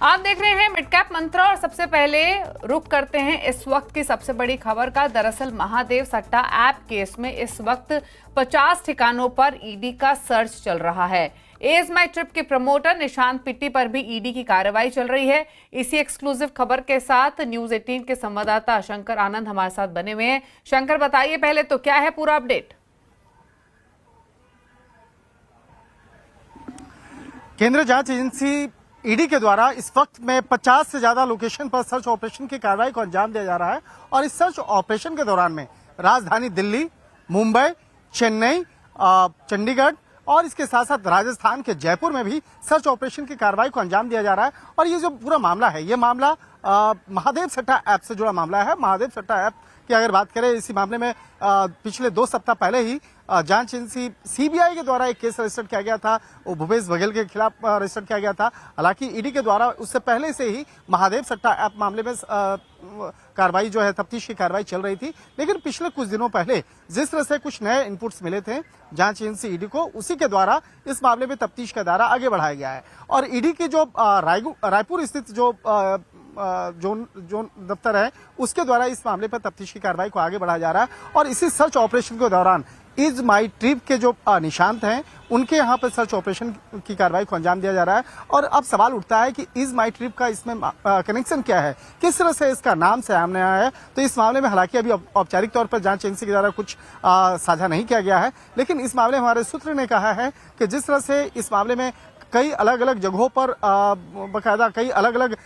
आप देख रहे हैं मिड कैप मंत्रा और सबसे पहले रुक करते हैं इस वक्त की सबसे बड़ी खबर का। दरअसल महादेव सट्टा ऐप केस में इस वक्त 50 ठिकानों पर ईडी का सर्च चल रहा है। एज माई ट्रिप के प्रमोटर निशांत पिट्टी पर भी ईडी की कार्रवाई चल रही है। इसी एक्सक्लूसिव खबर के साथ न्यूज 18 के संवाददाता शंकर आनंद हमारे साथ बने हुए हैं। शंकर, बताइए पहले तो क्या है पूरा अपडेट। केंद्रीय जांच एजेंसी ईडी के द्वारा इस वक्त में 50 से ज्यादा लोकेशन पर सर्च ऑपरेशन की कार्रवाई को अंजाम दिया जा रहा है और इस सर्च ऑपरेशन के दौरान में राजधानी दिल्ली, मुंबई, चेन्नई, चंडीगढ़ और इसके साथ साथ राजस्थान के जयपुर में भी सर्च ऑपरेशन की कार्रवाई को अंजाम दिया जा रहा है। और ये जो पूरा मामला है, ये मामला महादेव सट्टा ऐप से जुड़ा मामला है। महादेव सट्टा ऐप की अगर बात करें, इसी मामले में पिछले 2 सप्ताह पहले ही जांच एजेंसी सीबीआई के द्वारा एक केस रजिस्टर किया गया था, वो भूपेश बघेल के खिलाफ रजिस्टर किया गया था। हालांकि ईडी के द्वारा उससे पहले से ही महादेव सट्टा ऐप मामले में कार्रवाई जो है, तफ्तीश की कार्रवाई चल रही थी। लेकिन पिछले कुछ दिनों पहले जिस तरह से कुछ नए इनपुट्स मिले थे जांच एजेंसी ईडी को, उसी के द्वारा इस मामले में तफ्तीश का दायरा आगे बढ़ाया गया है। और ईडी की जो रायपुर स्थित जो जोन दफ्तर है, उसके द्वारा इस मामले पर तफ्तीश की कार्रवाई को आगे बढ़ाया जा रहा है। और इसी सर्च ऑपरेशन के दौरान इज माई ट्रिप के जो निशांत हैं, उनके यहाँ पर सर्च ऑपरेशन की कार्रवाई को अंजाम दिया जा रहा है। और अब सवाल उठता है कि इज माई ट्रिप का इसमें कनेक्शन क्या है, किस तरह से इसका नाम सामने आया है। तो इस मामले में हालांकि अभी औपचारिक तौर पर जांच एजेंसी के द्वारा कुछ साझा नहीं किया गया है, लेकिन इस मामले में हमारे सूत्र ने कहा है कि जिस तरह से इस मामले में कई अलग अलग जगहों पर बकायदा कई अलग अलग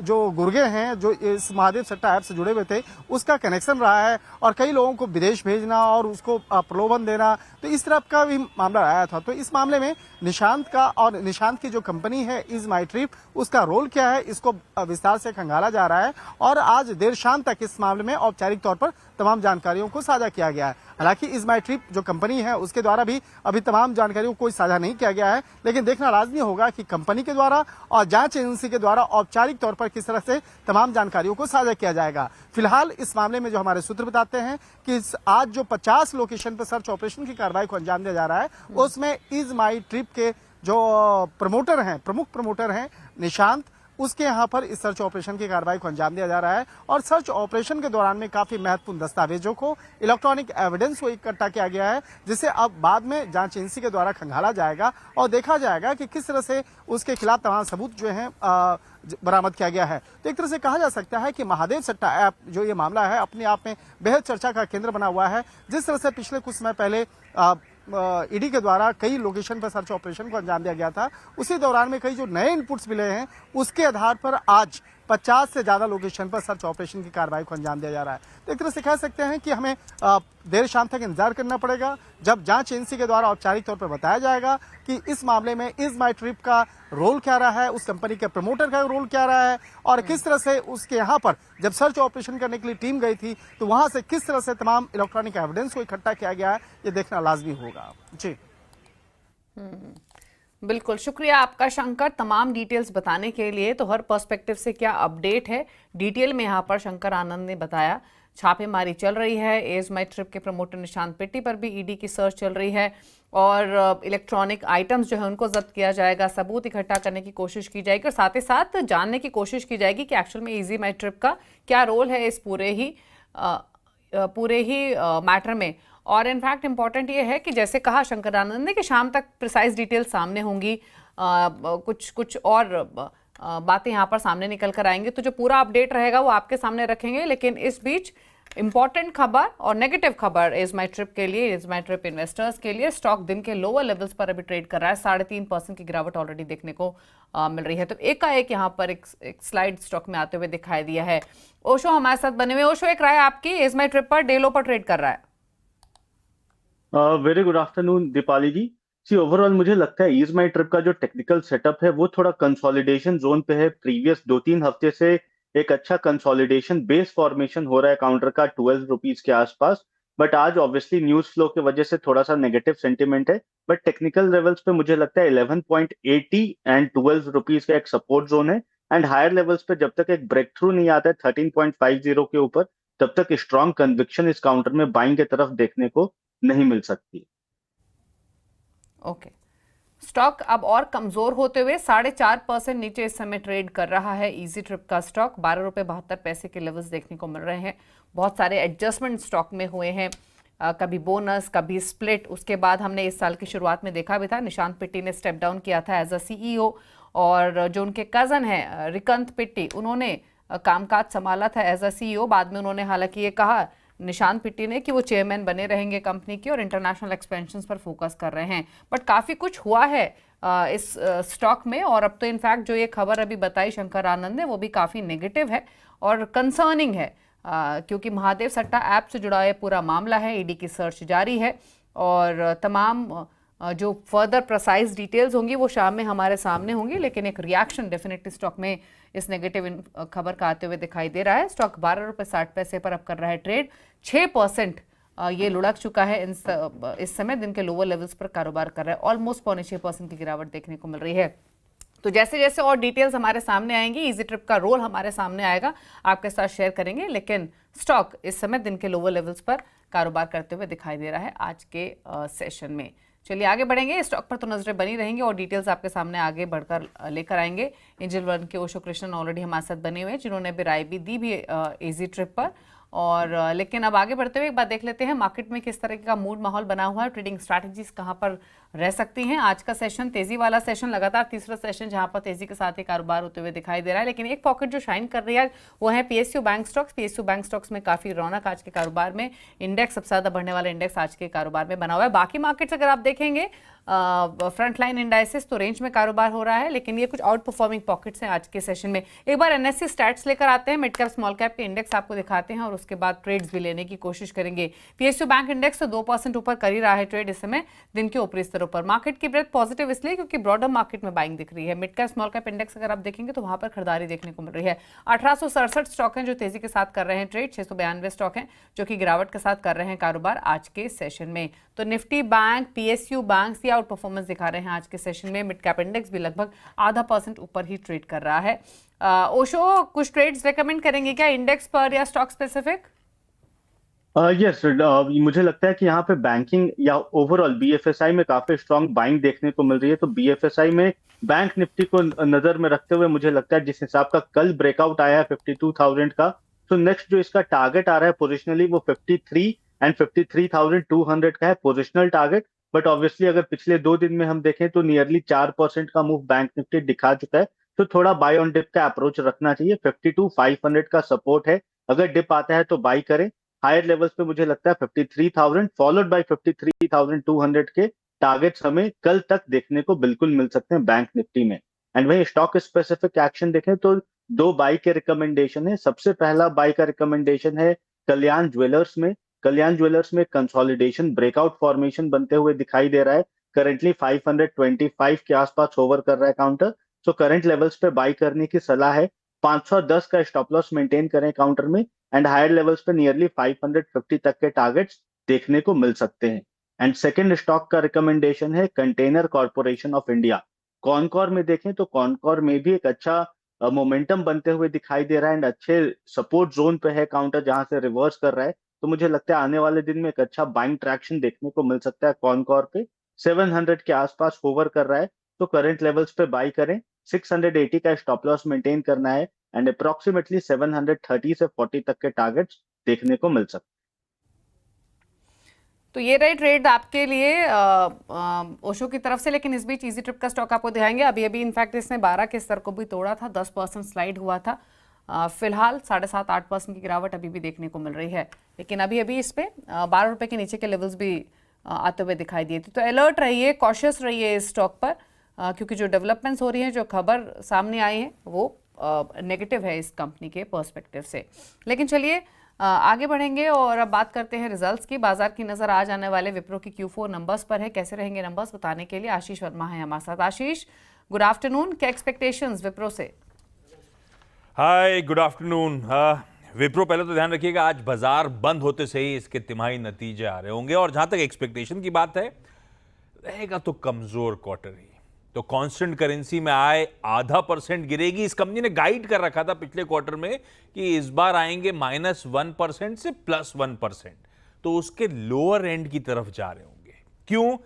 जो गुर्गे हैं जो इस महादेव सट्टा ऐप से जुड़े हुए थे, उसका कनेक्शन रहा है। और कई लोगों को विदेश भेजना और उसको प्रलोभन देना, तो इस तरह का भी मामला आया था। तो इस मामले में निशांत का और निशांत की जो कंपनी है इज माई ट्रिप, उसका रोल क्या है, इसको विस्तार से खंगाला जा रहा है। और आज देर शाम तक इस मामले में औपचारिक तौर पर तमाम जानकारियों को साझा किया गया है। हालांकि इज माई ट्रिप जो कंपनी है, उसके द्वारा भी अभी तमाम जानकारियों को साझा नहीं किया गया है। लेकिन देखना लाजमी होगा कि कंपनी के द्वारा और जांच एजेंसी के द्वारा औपचारिक तौर पर किस तरह से तमाम जानकारियों को साझा किया जाएगा। फिलहाल इस मामले में जो हमारे सूत्र बताते हैं कि आज जो 50 लोकेशन पर सर्च ऑपरेशन की कार्रवाई को अंजाम दिया जा रहा है, उसमें इज माई ट्रिप के जो प्रमोटर हैं, प्रमुख प्रमोटर हैं निशांत, उसके यहाँ पर इस सर्च ऑपरेशन की कार्रवाई को अंजाम दिया जा रहा है। और सर्च ऑपरेशन के दौरान में काफी महत्वपूर्ण दस्तावेजों को, इलेक्ट्रॉनिक एविडेंस को इकट्ठा किया गया है, जिसे अब बाद में जांच एजेंसी के द्वारा खंगाला जाएगा और देखा जाएगा कि किस तरह से उसके खिलाफ तमाम सबूत जो हैं बरामद किया गया है। तो एक तरह से कहा जा सकता है कि महादेव सट्टा ऐप जो ये मामला है, अपने आप में बेहद चर्चा का केंद्र बना हुआ है। जिस तरह से पिछले कुछ समय पहले ईडी के द्वारा कई लोकेशन पर सर्च ऑपरेशन को अंजाम दिया गया था, उसी दौरान में कई जो नए इनपुट्स मिले हैं, उसके आधार पर आज 50 से ज्यादा लोकेशन पर सर्च ऑपरेशन की कार्रवाई को अंजाम दिया जा रहा है। तो एक तरह से कह सकते हैं कि हमें देर शाम तक इंतजार करना पड़ेगा, जब जांच एजेंसी के द्वारा औपचारिक तौर पर बताया जाएगा कि इस मामले में इज माई ट्रिप का रोल क्या रहा है, उस कंपनी के प्रमोटर का रोल क्या रहा है, और किस तरह से उसके यहाँ पर जब सर्च ऑपरेशन करने के लिए टीम गई थी, तो वहां से किस तरह से तमाम इलेक्ट्रॉनिक एविडेंस को इकट्ठा किया गया है, ये देखना लाजमी होगा। जी बिल्कुल, शुक्रिया आपका शंकर तमाम डिटेल्स बताने के लिए। तो हर पर्सपेक्टिव से क्या अपडेट है डिटेल में यहाँ पर शंकर आनंद ने बताया। छापेमारी चल रही है, एज माई ट्रिप के प्रमोटर निशांत पिट्टी पर भी ईडी की सर्च चल रही है और इलेक्ट्रॉनिक आइटम्स जो है उनको जब्त किया जाएगा, सबूत इकट्ठा करने की कोशिश की जाएगी और साथ ही साथ जानने की कोशिश की जाएगी कि एक्चुअल में इजी माई ट्रिप का क्या रोल है इस पूरे ही मैटर में। और इनफैक्ट इम्पॉर्टेंट ये है कि जैसे कहा शंकर आनंद ने कि शाम तक प्रिसाइज डिटेल सामने होंगी, कुछ और बातें यहाँ पर सामने निकल कर आएंगी। तो जो पूरा अपडेट रहेगा वो आपके सामने रखेंगे। लेकिन इस बीच इंपॉर्टेंट खबर और नेगेटिव खबर इज माई ट्रिप के लिए, इज माई ट्रिप इन्वेस्टर्स के लिए। स्टॉक दिन के लोअर लेवल्स पर अभी ट्रेड कर रहा है, 3.5% की गिरावट ऑलरेडी देखने को मिल रही है। तो एकाएक यहाँ पर एक स्लाइड स्टॉक में आते हुए दिखाई दिया है। ओशो हमारे साथ बने हुए। ओशो, एक राय आपकी, is my trip per day लो पर ट्रेड कर रहा है। वेरी गुड आफ्टरनून दीपाली जी। सी ओवरऑल मुझे लगता है ईज माई ट्रिप का जो टेक्निकल सेटअप है वो थोड़ा कंसोलिडेशन जोन पे है। प्रीवियस 2-3 हफ्ते से एक अच्छा कंसोलिडेशन बेस फॉर्मेशन हो रहा है काउंटर का 12 रुपीज के आसपास। बट आज ऑब्वियसली न्यूज फ्लो की वजह से थोड़ा सा नेगेटिव सेंटिमेंट है। बट टेक्निकल लेवल्स पे मुझे लगता है 11.80 एंड 12 रुपीज का एक सपोर्ट जोन है। एंड हायर लेवल्स पे जब तक एक ब्रेक थ्रू नहीं आता है 13.50 के ऊपर, तब तक स्ट्रॉन्ग कन्विक्शन इस काउंटर में बाइंग की तरफ देखने को नहीं मिल सकती। ओके, स्टॉक अब और कमजोर होते हुए 4.5% नीचे इस समय ट्रेड कर रहा है। इजी ट्रिप का स्टॉक 12.72 रुपए के लेवल्स देखने को मिल रहे हैं। बहुत सारे एडजस्टमेंट स्टॉक में हुए हैं, कभी बोनस, कभी स्प्लिट। उसके बाद हमने इस साल की शुरुआत में देखा भी था, निशांत पिट्टी ने स्टेप डाउन किया था एज अ सीईओ, और जो उनके कजन हैं रिकंत पिट्टी, उन्होंने कामकाज संभाला था एज अ सीईओ। बाद में उन्होंने हालांकि ये कहा निशांत पिट्टी ने कि वो चेयरमैन बने रहेंगे कंपनी के और इंटरनेशनल एक्सपेंशन पर फोकस कर रहे हैं। बट काफ़ी कुछ हुआ है इस स्टॉक में, और अब तो इनफैक्ट जो ये खबर अभी बताई शंकर आनंद ने वो भी काफ़ी नेगेटिव है और कंसर्निंग है, क्योंकि महादेव सट्टा ऐप से जुड़ा ये पूरा मामला है। ईडी की सर्च जारी है और तमाम जो फर्दर प्रिसाइज डिटेल्स होंगी वो शाम में हमारे सामने होंगी, लेकिन एक रिएक्शन डेफिनेटली स्टॉक में इस नेगेटिव खबर का आते हुए दिखाई दे रहा है। स्टॉक 12.60 रुपए पर अब कर रहा है ट्रेड। 6% ये लुढ़क चुका है इस समय, दिन के लोअर लेवल्स पर कारोबार कर रहा है। ऑलमोस्ट 6.25% की गिरावट देखने को मिल रही है। तो जैसे जैसे और डिटेल्स हमारे सामने आएंगी, इजी ट्रिप का रोल हमारे सामने आएगा, आपके साथ शेयर करेंगे। लेकिन स्टॉक इस समय दिन के लोअर लेवल्स पर कारोबार करते हुए दिखाई दे रहा है आज के सेशन में। चलिए आगे बढ़ेंगे, स्टॉक पर तो नजरें बनी रहेंगी और डिटेल्स आपके सामने आगे बढ़कर लेकर आएंगे। एंजल वन के ओशो कृष्णन ऑलरेडी हमारे साथ बने हुए हैं, जिन्होंने भी राय भी दी भी इजी ट्रिप पर। और लेकिन अब आगे बढ़ते हुए एक बात देख लेते हैं, मार्केट में किस तरह का मूड माहौल बना हुआ है, ट्रेडिंग स्ट्रैटेजीज कहां पर रह सकती हैं। आज का सेशन तेजी वाला सेशन, लगातार तीसरा सेशन जहां पर तेजी के साथ ही कारोबार होते हुए दिखाई दे रहा है। लेकिन एक पॉकेट जो शाइन कर रही है वो है PSU bank stocks. PSU bank stocks में काफी रौनक आज के कारोबार में, इंडेक्स सबसे ज्यादा बढ़ने वाला इंडेक्स आज के कारोबार में बना हुआ है। बाकी मार्केट्स अगर आप देखेंगे फ्रंटलाइन इंडाइसेस तो रेंज में कारोबार हो रहा है, लेकिन ये कुछ आउट परफॉर्मिंग पॉकेट्स हैं आज के सेशन में। एक बार एनएससी स्टैट्स लेकर आते हैं, मिड कैप स्मॉल कैप के इंडेक्स आपको दिखाते हैं और उसके बाद ट्रेड्स भी लेने की कोशिश करेंगे। पीएसयू बैंक इंडेक्स तो 2% ऊपर कर ही रहा है ट्रेड इस समय दिन के ऊपरी स्तरों पर। मार्केट की ब्रेथ पॉजिटिव इसलिए क्योंकि ब्रॉडर मार्केट में बाइंग दिख रही है। Mid cap small cap index अगर आप देखेंगे तो वहां पर खरीदारी देखने को मिल रही है। 1867 स्टॉक हैं जो तेजी के साथ कर रहे हैं ट्रेड, 692 स्टॉक हैं जो कि गिरावट के साथ कर रहे हैं कारोबार आज के सेशन में। तो निफ्टी बैंक, पीएसयू बैंक ये आउट परफॉर्मेंस दिखा रहे हैं आज के सेशन में। मिड कैप इंडेक्स भी लगभग 0.5% ऊपर ही ट्रेड कर रहा है। ओशो, कुछ ट्रेड्स रेकमेंड करेंगे क्या इंडेक्स पर या स्टॉक स्पेसिफिक? यस, मुझे लगता है कि यहाँ पे बैंकिंग या ओवरऑल बीएफएसआई में काफी स्ट्रांग बाइंग देखने को मिल रही है। तो बीएफएसआई में बैंक निफ्टी को नजर में रखते हुए मुझे लगता है जिस हिसाब का कल ब्रेकआउट आया है 52,000 का, तो नेक्स्ट जो इसका टारगेट आ रहा है पोजिशनली वो 53 एंड 53,200 का है पोजिशनल टारगेट। बट ऑब्वियसली अगर पिछले 2 दिन में हम देखें तो नियरली 4% का मूव बैंक निफ्टी दिखा चुका है, तो थोड़ा बाय ऑन डिप का अप्रोच रखना चाहिए। 52,500 का सपोर्ट है, अगर डिप आता है तो बाई करें। हायर लेवल्स पे मुझे लगता है 53,000 फॉलोड बाय 53,200 के टारगेट्स हमें कल तक देखने को बिल्कुल मिल सकते हैं बैंक निफ्टी में। एंड वही स्टॉक स्पेसिफिक एक्शन देखें तो 2 बाई के रिकमेंडेशन है। सबसे पहला बाई का रिकमेंडेशन है कल्याण ज्वेलर्स में। कल्याण ज्वेलर्स में कंसोलिडेशन ब्रेकआउट फॉर्मेशन बनते हुए दिखाई दे रहा है। करंटली 525 के आसपास होवर कर रहा है काउंटर, सो करंट लेवल्स पे बाई करने की सलाह है। 510 का स्टॉप लॉस मेंटेन करें काउंटर में, एंड हायर लेवल्स पे नियरली 550 तक के टारगेट्स देखने को मिल सकते हैं। एंड सेकंड स्टॉक का रिकमेंडेशन है container corporation of India. Concor में देखें तो कॉनकॉर में भी एक अच्छा मोमेंटम बनते हुए दिखाई दे रहा है एंड अच्छे सपोर्ट जोन पे है काउंटर जहां से रिवर्स कर रहा है। तो मुझे लगता है आने वाले दिन में एक अच्छा बाइंग ट्रैक्शन देखने को मिल सकता है। कॉनकॉर पे 700 के आसपास होवर कर रहा है, तो करंट लेवल्स पे बाई करें। 680 का स्टॉप लॉस मेंटेन करना है एंड अप्रोक्सीमेटली 730 से 40 तक के टारगेट्स देखने को मिल सकते हैं। तो ये रही ट्रेड आपके लिए ओशो की तरफ से। लेकिन इस बीच इजी ट्रिप का स्टॉक आपको दिखाएंगे। अभी अभी इनफैक्ट इसने 12 के स्तर को भी तोड़ा था, 10% स्लाइड हुआ था। फिलहाल 7.5-8% की गिरावट अभी भी देखने को मिल रही है, लेकिन अभी अभी इस पे 12 रुपए के नीचे के लेवल्स भी आते हुए दिखाई दिए थे। तो अलर्ट रहिए, कॉशियस रहिए इस स्टॉक पर, क्योंकि जो डेवलपमेंट्स हो रही हैं, जो खबर सामने आई है वो नेगेटिव है इस कंपनी के पर्सपेक्टिव से। लेकिन चलिए आगे बढ़ेंगे और अब बात करते हैं रिजल्ट्स की। बाजार की नजर आज आने वाले विप्रो की Q4 नंबर्स पर है। कैसे रहेंगे नंबर्स बताने के लिए आशीष वर्मा है हमारे साथ। आशीष, गुड आफ्टरनून, क्या एक्सपेक्टेशंस विप्रो से? हाय, गुड आफ्टरनून। विप्रो, पहले तो ध्यान रखिएगा आज बाजार बंद होते से ही इसके तिमाही नतीजे आ रहे होंगे, और जहां तक एक्सपेक्टेशन की बात है, रहेगा तो कमजोर क्वार्टर ही। तो कांस्टेंट करेंसी में आए 0.5% गिरेगी। इस कंपनी ने गाइड कर रखा था पिछले क्वार्टर में कि इस बार आएंगे -1% से +1%, तो उसके लोअर एंड की तरफ जा रहे होंगे। क्यों?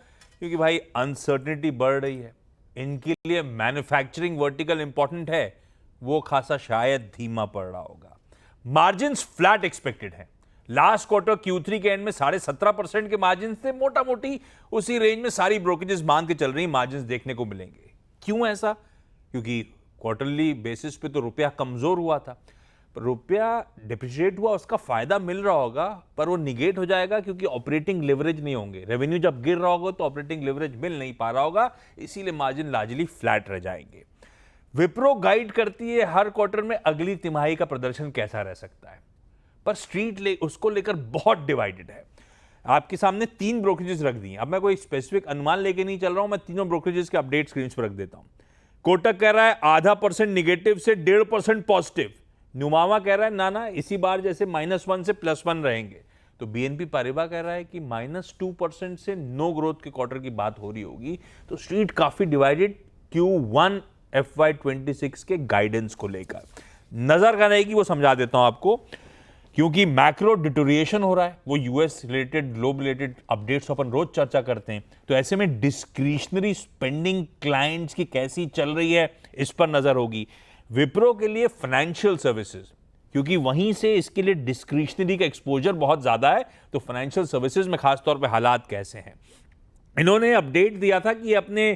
क्योंकि भाई अनसर्टेनिटी बढ़ रही है, इनके लिए मैन्युफैक्चरिंग वर्टिकल इंपॉर्टेंट है, वो खासा शायद धीमा पड़ रहा होगा। मार्जिन्स फ्लैट एक्सपेक्टेड है। लास्ट क्वार्टर Q3 के एंड में 17.5% के मार्जिन थे, मोटा मोटी उसी रेंज में सारी ब्रोकरेजेस मान के चल रही मार्जिन देखने को मिलेंगे। क्यों ऐसा? क्योंकि क्वार्टरली बेसिस पे तो रुपया कमजोर हुआ था, रुपया डिप्रिशिएट हुआ, उसका फायदा मिल रहा होगा, पर वो निगेट हो जाएगा क्योंकि ऑपरेटिंग लेवरेज नहीं होंगे। रेवेन्यू जब गिर रहा होगा तो ऑपरेटिंग लेवरेज मिल नहीं पा रहा होगा, इसीलिए मार्जिन लार्जली फ्लैट रह जाएंगे। विप्रो गाइड करती है हर क्वार्टर में अगली तिमाही का प्रदर्शन कैसा रह सकता है, पर स्ट्रीट उसको लेकर बहुत डिवाइडेड है। आपके सामने 3 ब्रोकरेजेस रख दी हैं। अब मैं कोई स्पेसिफिक अनुमान लेके नहीं चल रहा हूं, मैं तीनों ब्रोकरेजेस के अपडेट स्क्रीन पर रख देता हूं। कोटक कह रहा है 0.5% निगेटिव से 1.5% पॉजिटिव। नुमावा कह रहा है ना इसी बार जैसे -1 से +1 रहेंगे। तो BNP पारिबा कह रहा है कि -2% से नो ग्रोथ के क्वार्टर की बात हो रही होगी। तो स्ट्रीट काफी डिवाइडेड Q1 FY26 के गाइडेंस को लेकर। नजर का नहीं कि वो समझा देता हूं आपको, क्योंकि मैक्रो डिटोरिएशन हो रहा है, वो US related globe related updates अपन रोज चर्चा करते हैं। तो ऐसे में डिस्क्रिशनरी स्पेंडिंग क्लाइंट्स की कैसी चल रही है, इस पर नजर होगी। विप्रो के लिए फाइनेंशियल सर्विसेज, क्योंकि वहीं से इसके लिए डिस्क्रिशनरी का एक्सपोजर बहुत ज्यादा है, तो फाइनेंशियल सर्विसेज में खासतौर पर हालात कैसे हैं। इन्होंने अपडेट दिया था कि अपने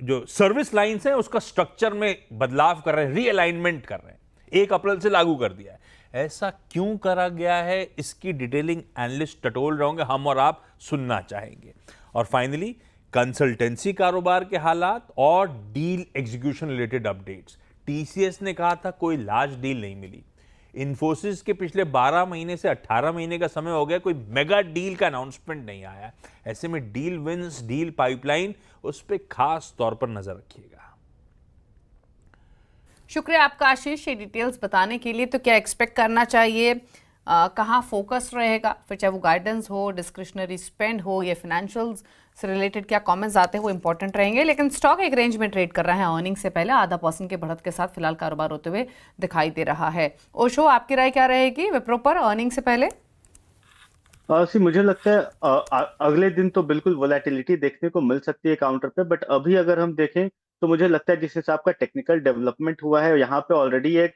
जो सर्विस लाइन्स हैं उसका स्ट्रक्चर में बदलाव कर रहे हैं, रीअलाइनमेंट कर रहे हैं, 1 अप्रैल से लागू कर दिया है। ऐसा क्यों करा गया है, इसकी डिटेलिंग एनालिस्ट टटोल रहे होंगे, हम और आप सुनना चाहेंगे। और फाइनली कंसल्टेंसी कारोबार के हालात और deal execution related updates. TCS ने कहा था कोई लार्ज डील नहीं मिली। इन्फोसिस के पिछले 12 महीने से 18 महीने का समय हो गया, कोई मेगा डील का अनाउंसमेंट नहीं आया। ऐसे में डील विंस, डील पाइपलाइन, उस पर खास तौर पर नजर रखिएगा। शुक्रिया आपका आशीष, ये डिटेल्स बताने के लिए। तो क्या एक्सपेक्ट करना चाहिए, कहाँ फोकस रहेगा, फिर चाहे वो गाइडेंस हो, डिस्क्रिशनरी स्पेंड हो या फाइनेंशियल्स से रिलेटेड क्या कमेंट्स आते हैं, वो इंपॉर्टेंट रहेंगे। लेकिन स्टॉक एक रेंज में ट्रेड कर रहा है, अर्निंग से पहले 0.5% के बढ़त के साथ फिलहाल कारोबार होते हुए दिखाई दे रहा है। ओशो, आपकी राय क्या रहेगी विप्रो पर अर्निंग से पहले? मुझे लगता है अगले दिन तो बिल्कुल वोलेटिलिटी देखने को मिल सकती है काउंटर पे, बट अभी अगर हम देखें तो मुझे लगता है जिस हिसाब का टेक्निकल डेवलपमेंट हुआ है, यहाँ पे ऑलरेडी एक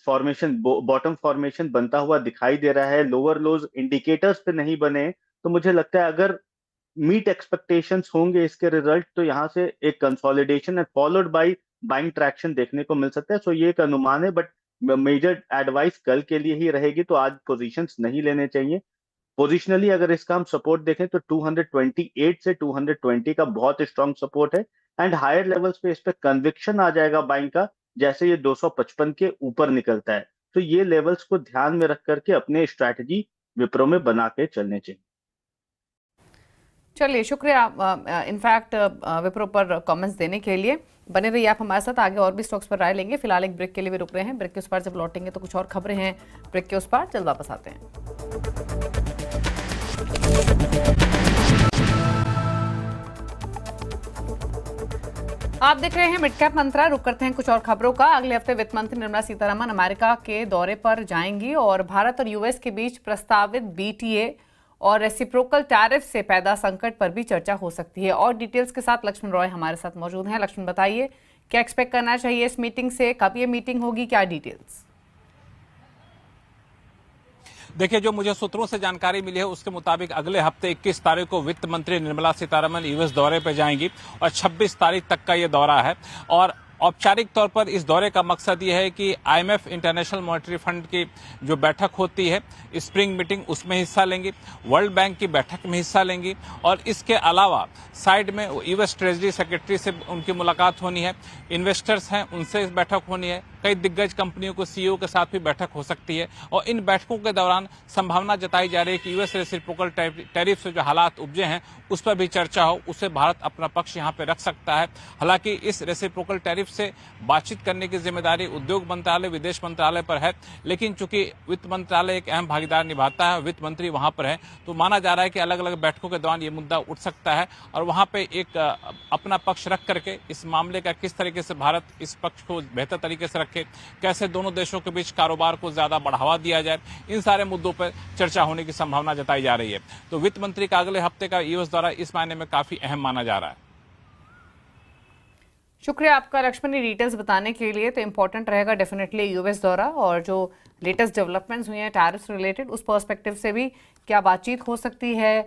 फॉर्मेशन, बॉटम फॉर्मेशन बनता हुआ दिखाई दे रहा है। लोअर लोज इंडिकेटर्स पे नहीं बने, तो मुझे लगता है अगर मीट एक्सपेक्टेशंस होंगे इसके रिजल्ट, तो यहाँ से एक consolidation and followed by buying traction देखने को मिल सकता है। सो ये एक अनुमान है, बट मेजर एडवाइस कल के लिए ही रहेगी, तो आज पोजीशंस नहीं लेने चाहिए। पोजिशनली अगर इसका हम सपोर्ट देखें तो 228 से 220 का बहुत स्ट्रॉन्ग सपोर्ट है, एंड हायर लेवल्स पे इस पे कन्विक्शन आ जाएगा बाइंग का, जैसे ये 255 के ऊपर निकलता है। तो ये लेवल्स को ध्यान में रख करके अपने स्ट्रैटेजी विप्रो में बना के चलने चाहिए। चलिए, शुक्रिया इनफैक्ट विप्रो पर कमेंट्स देने के लिए। बने रहिए आप हमारे साथ, आगे और भी स्टॉक्स पर राय लेंगे। फिलहाल एक ब्रेक के लिए भी रुक रहे हैं, ब्रेक के उस पार जब लौटेंगे तो कुछ और खबरें हैं ब्रेक के उस पार, जल्द वापस आते हैं। आप देख रहे हैं मिड कैप मंत्रा। रुक करते हैं कुछ और खबरों का। अगले हफ्ते वित्त मंत्री निर्मला सीतारमण अमेरिका के दौरे पर जाएंगी और भारत और यूएस के बीच प्रस्तावित BTA और रेसिप्रोकल टैरिफ से पैदा संकट पर भी चर्चा हो सकती है। और डिटेल्स के साथ लक्ष्मण रॉय हमारे साथ मौजूद हैं। लक्ष्मण, बताइए क्या एक्सपेक्ट करना चाहिए इस मीटिंग से, कब ये मीटिंग होगी, क्या डिटेल्स? देखिए, जो मुझे सूत्रों से जानकारी मिली है उसके मुताबिक अगले हफ्ते 21 तारीख को वित्त मंत्री निर्मला सीतारमण यूएस दौरे पर जाएंगी और 26 तारीख तक का ये दौरा है। और औपचारिक तौर पर इस दौरे का मकसद ये है कि IMF इंटरनेशनल मॉनेटरी फंड की जो बैठक होती है, स्प्रिंग मीटिंग, उसमें हिस्सा लेंगी, वर्ल्ड बैंक की बैठक में हिस्सा लेंगी, और इसके अलावा साइड में यूएस ट्रेजरी सेक्रेटरी से उनकी मुलाकात होनी है, इन्वेस्टर्स हैं उनसे बैठक होनी है, कई दिग्गज कंपनियों को CEO के साथ भी बैठक हो सकती है। और इन बैठकों के दौरान संभावना जताई जा रही है कि यूएस रेसिप्रोकल टैरिफ से जो हालात उपजे हैं उस पर भी चर्चा हो, उससे भारत अपना पक्ष यहाँ पे रख सकता है। हालांकि इस रेसिप्रोकल टैरिफ से बातचीत करने की जिम्मेदारी उद्योग मंत्रालय, विदेश मंत्रालय पर है, लेकिन चूंकि वित्त मंत्रालय एक अहम भागीदार निभाता है, वित्त मंत्री वहां पर है, तो माना जा रहा है कि अलग अलग बैठकों के दौरान ये मुद्दा उठ सकता है और वहां पे एक अपना पक्ष रख करके इस मामले का किस तरीके से भारत इस पक्ष को बेहतर तरीके से रखे, कैसे दोनों देशों के बीच कारोबार को ज्यादा बढ़ावा दिया जाए, इन सारे मुद्दों पर चर्चा होने की संभावना जताई जा रही है। तो वित्त मंत्री का अगले हफ्ते का यूएस दौरा इस मायने में काफी अहम माना जा रहा है। शुक्रिया आपका लक्ष्मण, डिटेल्स बताने के लिए। तो इम्पोर्टेंट रहेगा डेफिनेटली यूएस दौरा, और जो लेटेस्ट डेवलपमेंट्स हुई हैं टैरिफ्स रिलेटेड, उस पर्सपेक्टिव से भी क्या बातचीत हो सकती है,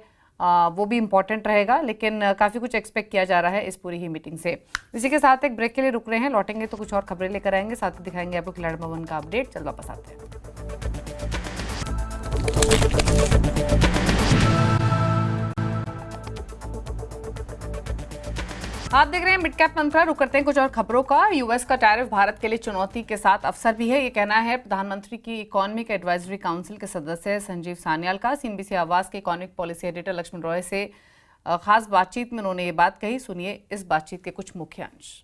वो भी इम्पोर्टेंट रहेगा। लेकिन काफ़ी कुछ एक्सपेक्ट किया जा रहा है इस पूरी ही मीटिंग से। इसी के साथ एक ब्रेक के लिए रुक रहे हैं, लौटेंगे तो कुछ और खबरें लेकर आएंगे, साथ ही दिखाएंगे आपको खिलाड़ी भवन का अपडेट। चल वापस आते हैं। आप देख रहे हैं मिड कैप मंत्रा। रुक करते हैं कुछ और खबरों का। यूएस का टैरिफ भारत के लिए चुनौती के साथ अवसर भी है, ये कहना है प्रधानमंत्री की इकोनॉमिक एडवाइजरी काउंसिल के सदस्य संजीव सान्याल का। सीएनबीसी आवाज के economic policy editor Laxman Roy से खास बातचीत में उन्होंने ये बात कही। सुनिए इस बातचीत के कुछ मुख्य अंश।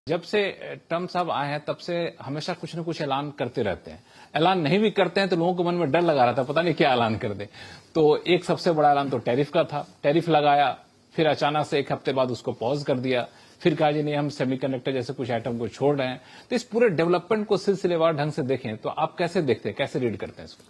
जब से ट्रम्प साहब आए हैं तब से हमेशा कुछ न कुछ ऐलान करते रहते हैं। ऐलान नहीं भी करते हैं तो लोगों को मन में डर लगा रहता है, पता नहीं क्या ऐलान कर दे। तो एक सबसे बड़ा ऐलान तो टैरिफ का था, टैरिफ लगाया, फिर अचानक से एक हफ्ते बाद उसको पॉज कर दिया, फिर कहा जी नहीं हम सेमीकंडक्टर जैसे कुछ आइटम को छोड़ रहे हैं। तो इस पूरे डेवलपमेंट को सिलसिलेवार ढंग से देखें तो आप कैसे देखते हैं, कैसे रीड करते हैं इसको?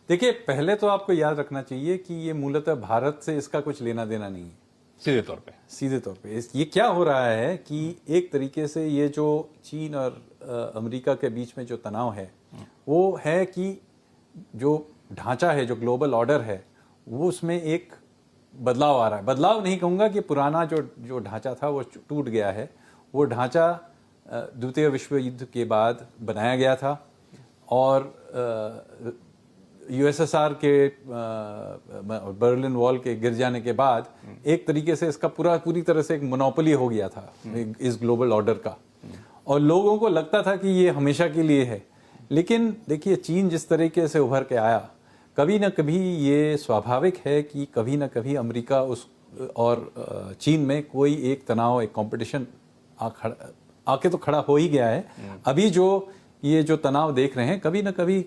देखिए, पहले तो आपको याद रखना चाहिए कि ये मूलतः भारत से इसका कुछ लेना देना नहीं है। सीधे तौर पे ये क्या हो रहा है कि एक तरीके से ये जो चीन और अमेरिका के बीच में जो तनाव है वो है कि जो ढांचा है, जो ग्लोबल ऑर्डर है, वो उसमें एक बदलाव आ रहा है। बदलाव नहीं कहूँगा कि पुराना जो ढांचा था वो टूट गया है। वो ढांचा द्वितीय विश्व युद्ध के बाद बनाया गया था और यूएसएसआर के बर्लिन वॉल के गिर जाने के बाद एक तरीके से इसका पूरी तरह से एक मोनोपोली हो गया था इस ग्लोबल ऑर्डर का, और लोगों को लगता था कि ये हमेशा के लिए है। लेकिन देखिए, चीन जिस तरीके से उभर के आया, कभी ना कभी ये स्वाभाविक है कि कभी ना कभी अमेरिका और चीन में कोई एक तनाव, एक कंपटीशन आके तो खड़ा हो ही गया है। अभी ये जो तनाव देख रहे हैं, कभी ना कभी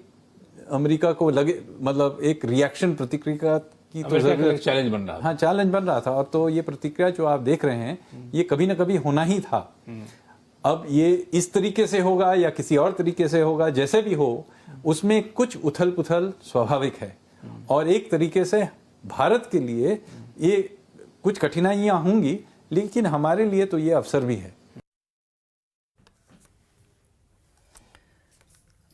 अमेरिका को लगे, मतलब एक रिएक्शन, प्रतिक्रिया की तो चैलेंज बन रहा था। हाँ, चैलेंज बन रहा था। और तो ये प्रतिक्रिया जो आप देख रहे हैं, ये कभी ना कभी होना ही था। अब ये इस तरीके से होगा या किसी और तरीके से होगा, जैसे भी हो, उसमें कुछ उथल पुथल स्वाभाविक है। और एक तरीके से भारत के लिए ये कुछ कठिनाइयां होंगी, लेकिन हमारे लिए तो ये अवसर भी है।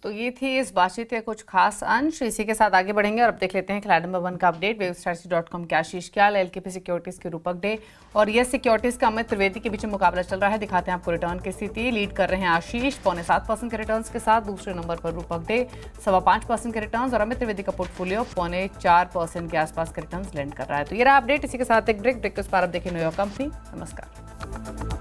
तो ये थी इस बातचीत के कुछ खास अंश। इसी के साथ आगे बढ़ेंगे और अब देख लेते हैं खिलाड़ी भवन का अपडेट। वेबस्ट्रेटजी.com के आशीष क्याल, एलकेपी सिक्योरिटीज के रूपक डे और यस सिक्योरिटीज का अमित त्रिवेदी के बीच में मुकाबला चल रहा है। दिखाते हैं आपको रिटर्न की स्थिति। लीड कर रहे हैं आशीष 7.25% के रिटर्न्स के साथ। दूसरे नंबर पर रूपक डे 5.25% के रिटर्न्स और अमित त्रिवेदी का पोर्टफोलियो 4.25% के आसपास के रिटर्न्स लैंड कर रहा है। तो ये रहा अपडेट। इसी के साथ एक ब्रेक के उस पर आप देखिए न्यूयॉर्क कंपनी। नमस्कार।